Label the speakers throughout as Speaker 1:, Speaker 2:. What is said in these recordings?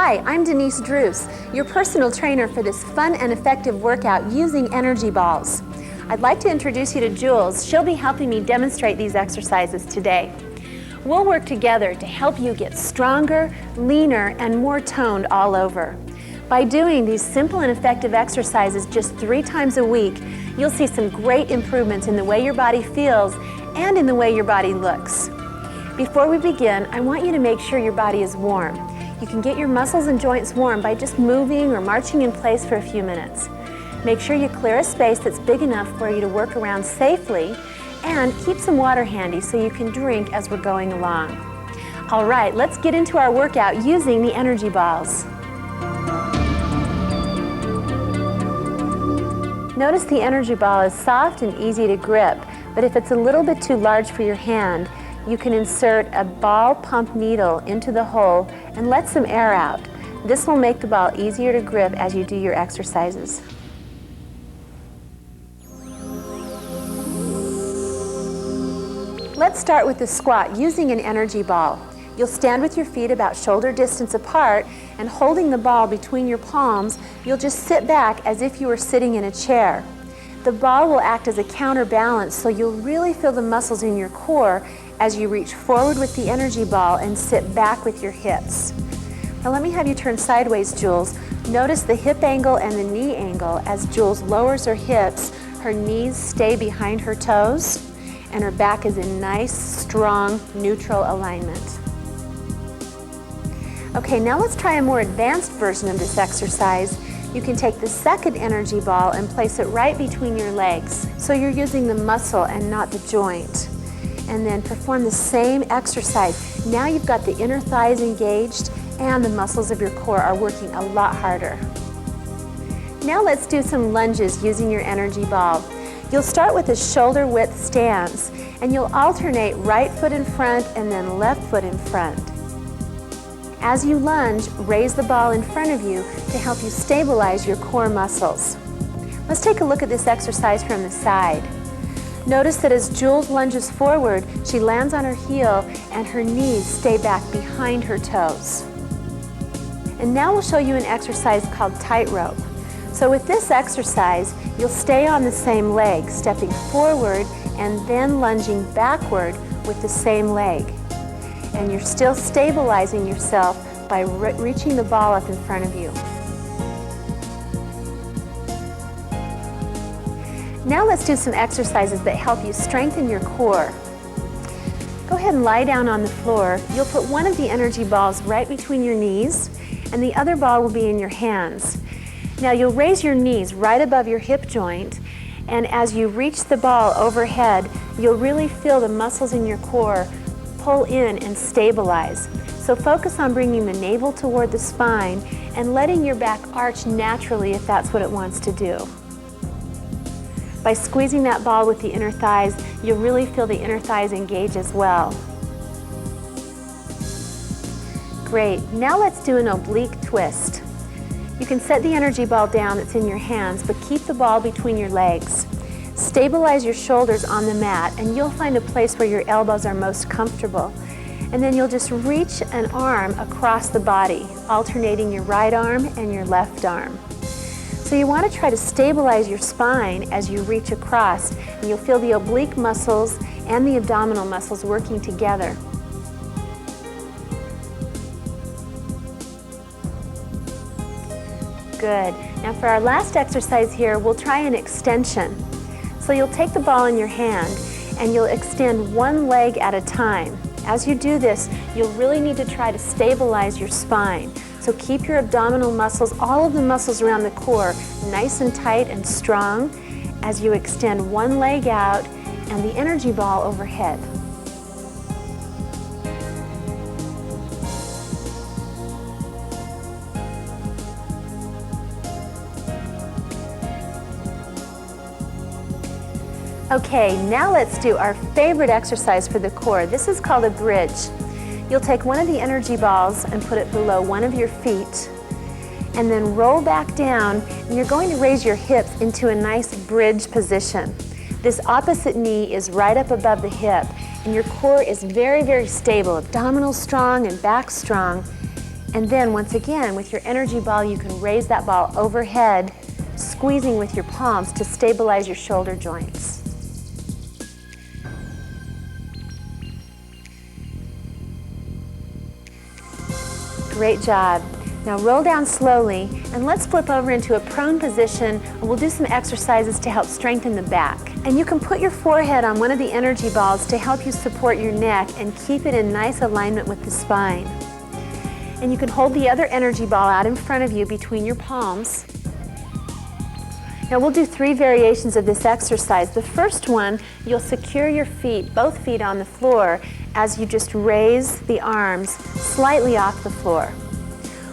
Speaker 1: Hi, I'm Denise Druce, your personal trainer for this fun and effective workout using energy balls. I'd like to introduce you to Jules. She'll be helping me demonstrate these exercises today. We'll work together to help you get stronger, leaner, and more toned all over. By doing these simple and effective exercises just 3 times a week, you'll see some great improvements in the way your body feels and in the way your body looks. Before we begin, I want you to make sure your body is warm. You can get your muscles and joints warm by just moving or marching in place for a few minutes. Make sure you clear a space that's big enough for you to work around safely, and keep some water handy so you can drink as we're going along. All right, let's get into our workout using the energy balls. Notice the energy ball is soft and easy to grip, but if it's a little bit too large for your hand, you can insert a ball pump needle into the hole and let some air out. This will make the ball easier to grip as you do your exercises. Let's start with the squat using an energy ball. You'll stand with your feet about shoulder distance apart, and holding the ball between your palms, you'll just sit back as if you were sitting in a chair. The ball will act as a counterbalance, so you'll really feel the muscles in your core as you reach forward with the energy ball and sit back with your hips. Now let me have you turn sideways, Jules. Notice the hip angle and the knee angle. As Jules lowers her hips, her knees stay behind her toes, and her back is in nice, strong, neutral alignment. Okay, now let's try a more advanced version of this exercise. You can take the second energy ball and place it right between your legs, so you're using the muscle and not the joint. And then perform the same exercise. Now you've got the inner thighs engaged and the muscles of your core are working a lot harder. Now let's do some lunges using your energy ball. You'll start with a shoulder width stance, and you'll alternate right foot in front and then left foot in front. As you lunge, raise the ball in front of you to help you stabilize your core muscles. Let's take a look at this exercise from the side. Notice that as Jules lunges forward, she lands on her heel and her knees stay back behind her toes. And now we'll show you an exercise called tightrope. So with this exercise, you'll stay on the same leg, stepping forward and then lunging backward with the same leg. And you're still stabilizing yourself by reaching the ball up in front of you. Now let's do some exercises that help you strengthen your core. Go ahead and lie down on the floor. You'll put one of the energy balls right between your knees, and the other ball will be in your hands. Now you'll raise your knees right above your hip joint, and as you reach the ball overhead, you'll really feel the muscles in your core pull in and stabilize. So focus on bringing the navel toward the spine and letting your back arch naturally if that's what it wants to do. By squeezing that ball with the inner thighs, you'll really feel the inner thighs engage as well. Great. Now let's do an oblique twist. You can set the energy ball down that's in your hands, but keep the ball between your legs. Stabilize your shoulders on the mat, and you'll find a place where your elbows are most comfortable. And then you'll just reach an arm across the body, alternating your right arm and your left arm. So you want to try to stabilize your spine as you reach across, and you'll feel the oblique muscles and the abdominal muscles working together. Good. Now for our last exercise here, we'll try an extension. So you'll take the ball in your hand and you'll extend one leg at a time. As you do this, you'll really need to try to stabilize your spine. So keep your abdominal muscles, all of the muscles around the core, nice and tight and strong as you extend one leg out and the energy ball overhead. Okay, now let's do our favorite exercise for the core. This is called a bridge. You'll take one of the energy balls and put it below one of your feet, and then roll back down, and you're going to raise your hips into a nice bridge position. This opposite knee is right up above the hip, and your core is very, very stable. Abdominals strong and back strong. And then once again, with your energy ball, you can raise that ball overhead, squeezing with your palms to stabilize your shoulder joints. Great job. Now roll down slowly, and let's flip over into a prone position, and we'll do some exercises to help strengthen the back. And you can put your forehead on one of the energy balls to help you support your neck and keep it in nice alignment with the spine. And you can hold the other energy ball out in front of you between your palms. Now we'll do 3 variations of this exercise. The first one, you'll secure your feet, both feet on the floor, as you just raise the arms slightly off the floor.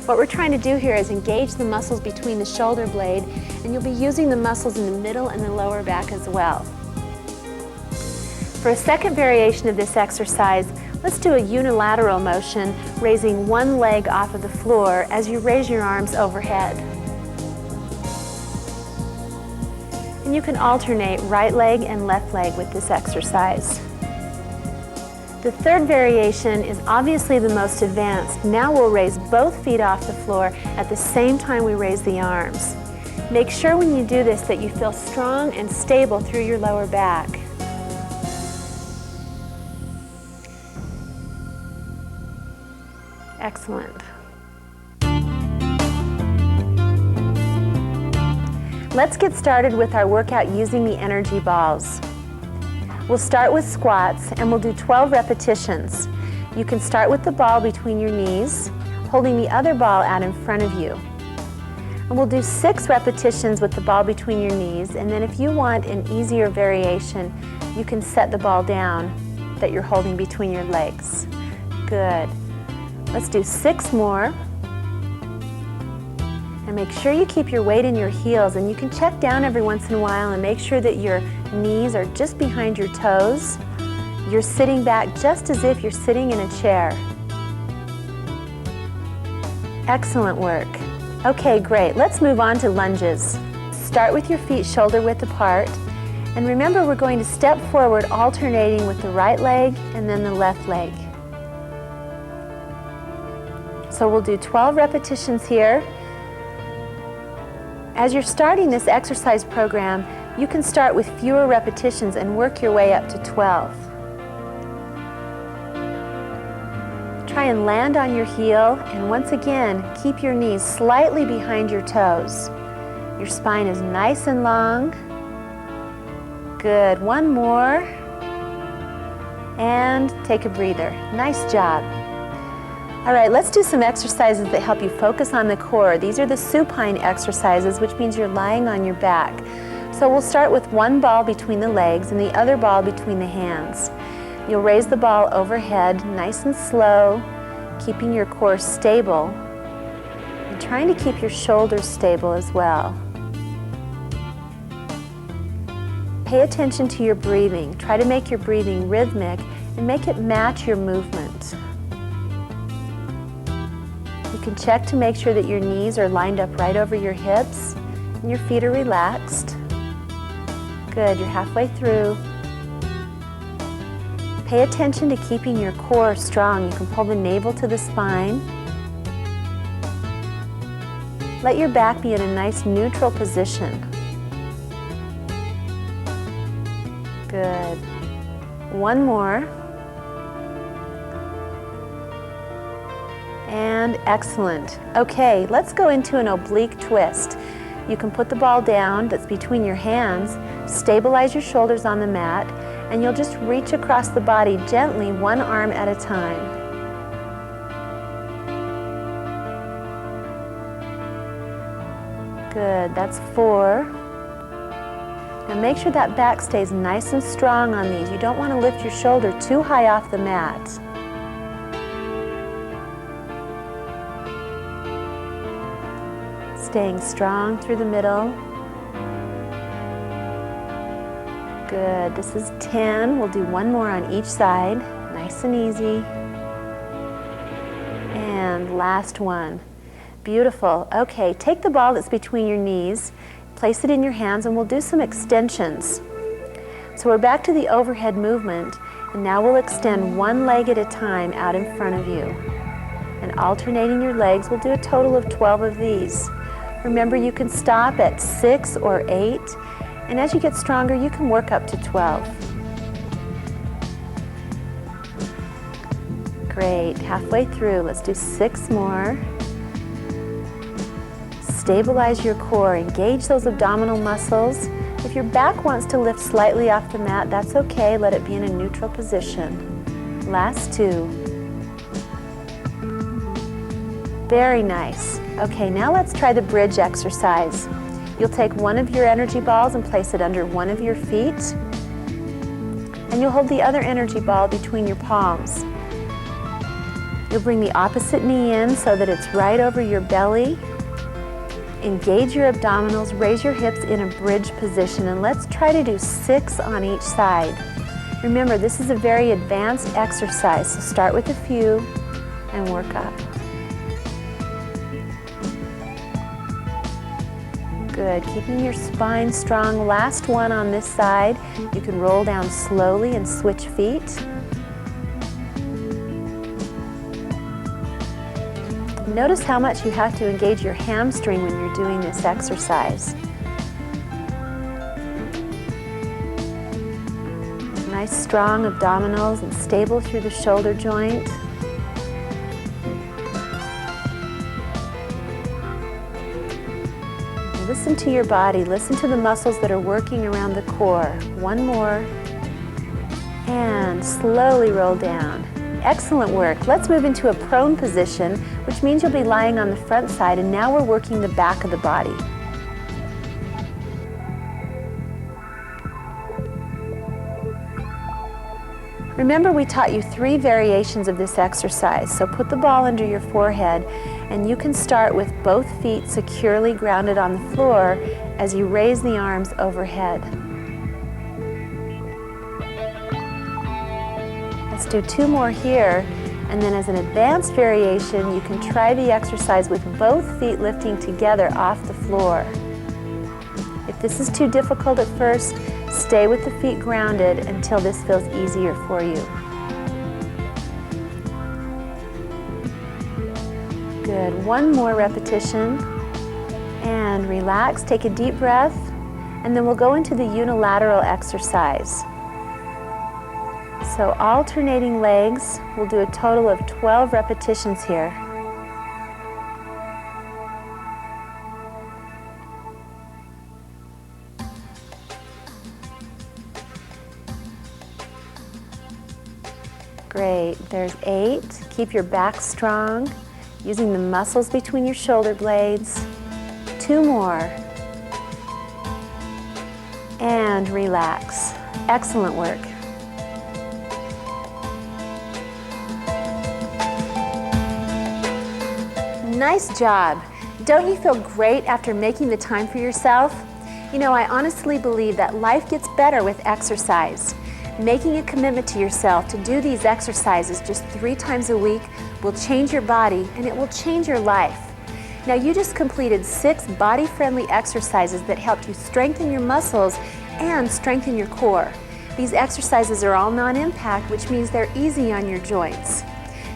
Speaker 1: What we're trying to do here is engage the muscles between the shoulder blade, and you'll be using the muscles in the middle and the lower back as well. For a second variation of this exercise, let's do a unilateral motion, raising one leg off of the floor as you raise your arms overhead. And you can alternate right leg and left leg with this exercise. The third variation is obviously the most advanced. Now we'll raise both feet off the floor at the same time we raise the arms. Make sure when you do this that you feel strong and stable through your lower back. Excellent. Let's get started with our workout using the energy balls. We'll start with squats, and we'll do 12 repetitions. You can start with the ball between your knees, holding the other ball out in front of you. And we'll do 6 repetitions with the ball between your knees, and then if you want an easier variation, you can set the ball down that you're holding between your legs. Good. Let's do 6 more. And make sure you keep your weight in your heels, and you can check down every once in a while and make sure that your knees are just behind your toes. You're sitting back just as if you're sitting in a chair. Excellent work. Okay, great. Let's move on to lunges. Start with your feet shoulder width apart, and remember we're going to step forward alternating with the right leg and then the left leg. So we'll do 12 repetitions here. As you're starting this exercise program, you can start with fewer repetitions and work your way up to 12. Try and land on your heel, and once again, keep your knees slightly behind your toes. Your spine is nice and long. Good. One more. And take a breather. Nice job. All right, let's do some exercises that help you focus on the core. These are the supine exercises, which means you're lying on your back. So we'll start with one ball between the legs and the other ball between the hands. You'll raise the ball overhead, nice and slow, keeping your core stable and trying to keep your shoulders stable as well. Pay attention to your breathing. Try to make your breathing rhythmic and make it match your movement. You can check to make sure that your knees are lined up right over your hips and your feet are relaxed. Good, you're halfway through. Pay attention to keeping your core strong. You can pull the navel to the spine. Let your back be in a nice neutral position. Good. One more. And excellent. Okay, let's go into an oblique twist. You can put the ball down that's between your hands, stabilize your shoulders on the mat, and you'll just reach across the body gently, one arm at a time. Good, that's 4. Now make sure that back stays nice and strong on these. You don't want to lift your shoulder too high off the mat. Staying strong through the middle. Good. This is 10. We'll do one more on each side. Nice and easy. And last one. Beautiful. Okay, take the ball that's between your knees, place it in your hands, and we'll do some extensions. So we're back to the overhead movement, and now we'll extend one leg at a time out in front of you. and alternating your legs. We'll do a total of 12 of these. Remember, you can stop at 6 or 8, and as you get stronger, you can work up to 12. Great, halfway through, let's do 6 more. Stabilize your core, engage those abdominal muscles. If your back wants to lift slightly off the mat, that's okay, let it be in a neutral position. Last 2. Very nice. Okay, now let's try the bridge exercise. You'll take one of your energy balls and place it under one of your feet, and you'll hold the other energy ball between your palms. You'll bring the opposite knee in so that it's right over your belly. Engage your abdominals, raise your hips in a bridge position, and let's try to do 6 on each side. Remember, this is a very advanced exercise, so start with a few and work up. Good, keeping your spine strong. Last one on this side. You can roll down slowly and switch feet. Notice how much you have to engage your hamstring when you're doing this exercise. Nice strong abdominals and stable through the shoulder joint. Listen to your body, listen to the muscles that are working around the core. One more, and slowly roll down. Excellent work. Let's move into a prone position, which means you'll be lying on the front side, and now we're working the back of the body. Remember, we taught you 3 variations of this exercise, so put the ball under your forehead, and you can start with both feet securely grounded on the floor as you raise the arms overhead. Let's do 2 more here, and then as an advanced variation, you can try the exercise with both feet lifting together off the floor. If this is too difficult at first, stay with the feet grounded until this feels easier for you. Good, 1 more repetition, and relax, take a deep breath, and then we'll go into the unilateral exercise. So alternating legs, we'll do a total of 12 repetitions here. Great, there's 8. Keep your back strong, using the muscles between your shoulder blades. 2 more. And relax. Excellent work. Nice job. Don't you feel great after making the time for yourself? You know, I honestly believe that life gets better with exercise. Making a commitment to yourself to do these exercises just 3 times a week will change your body, and it will change your life. Now, you just completed 6 body-friendly exercises that helped you strengthen your muscles and strengthen your core. These exercises are all non-impact, which means they're easy on your joints.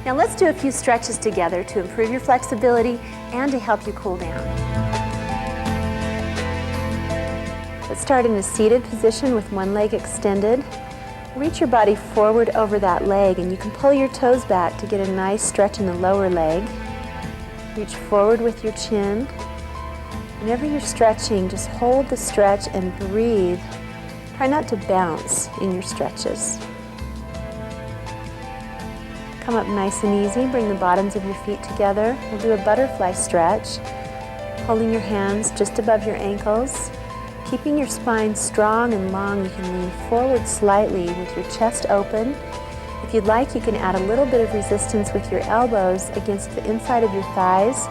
Speaker 1: Now let's do a few stretches together to improve your flexibility and to help you cool down. Let's start in a seated position with one leg extended. Reach your body forward over that leg, and you can pull your toes back to get a nice stretch in the lower leg. Reach forward with your chin. Whenever you're stretching, just hold the stretch and breathe. Try not to bounce in your stretches. Come up nice and easy, bring the bottoms of your feet together. We'll do a butterfly stretch, holding your hands just above your ankles. Keeping your spine strong and long, you can lean forward slightly with your chest open. If you'd like, you can add a little bit of resistance with your elbows against the inside of your thighs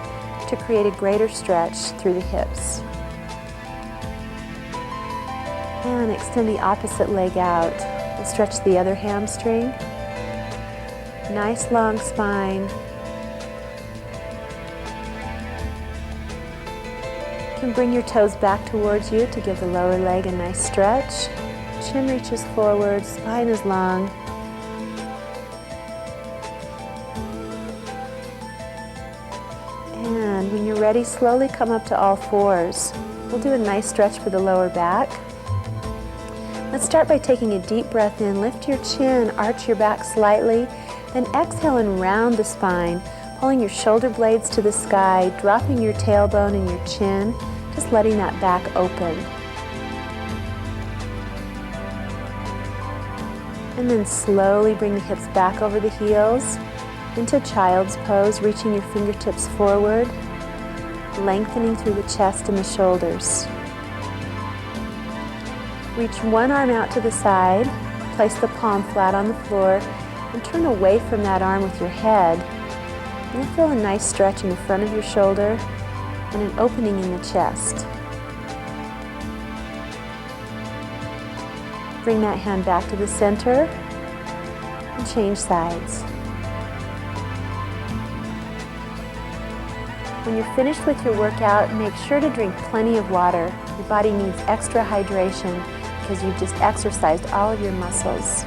Speaker 1: to create a greater stretch through the hips. And extend the opposite leg out. We'll stretch the other hamstring. Nice long spine. You can bring your toes back towards you to give the lower leg a nice stretch. Chin reaches forward, spine is long. And when you're ready, slowly come up to all fours. We'll do a nice stretch for the lower back. Let's start by taking a deep breath in. Lift your chin, arch your back slightly, then exhale and round the spine, pulling your shoulder blades to the sky, dropping your tailbone and your chin, just letting that back open. And then slowly bring the hips back over the heels into child's pose, reaching your fingertips forward, lengthening through the chest and the shoulders. Reach one arm out to the side, place the palm flat on the floor, and turn away from that arm with your head. You'll feel a nice stretch in the front of your shoulder and an opening in the chest. Bring that hand back to the center and change sides. When you're finished with your workout, make sure to drink plenty of water. Your body needs extra hydration because you've just exercised all of your muscles.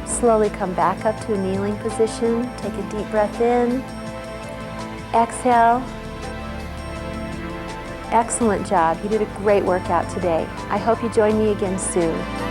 Speaker 1: Slowly come back up to a kneeling position. Take a deep breath in. Exhale. Excellent job. You did a great workout today. I hope you join me again soon.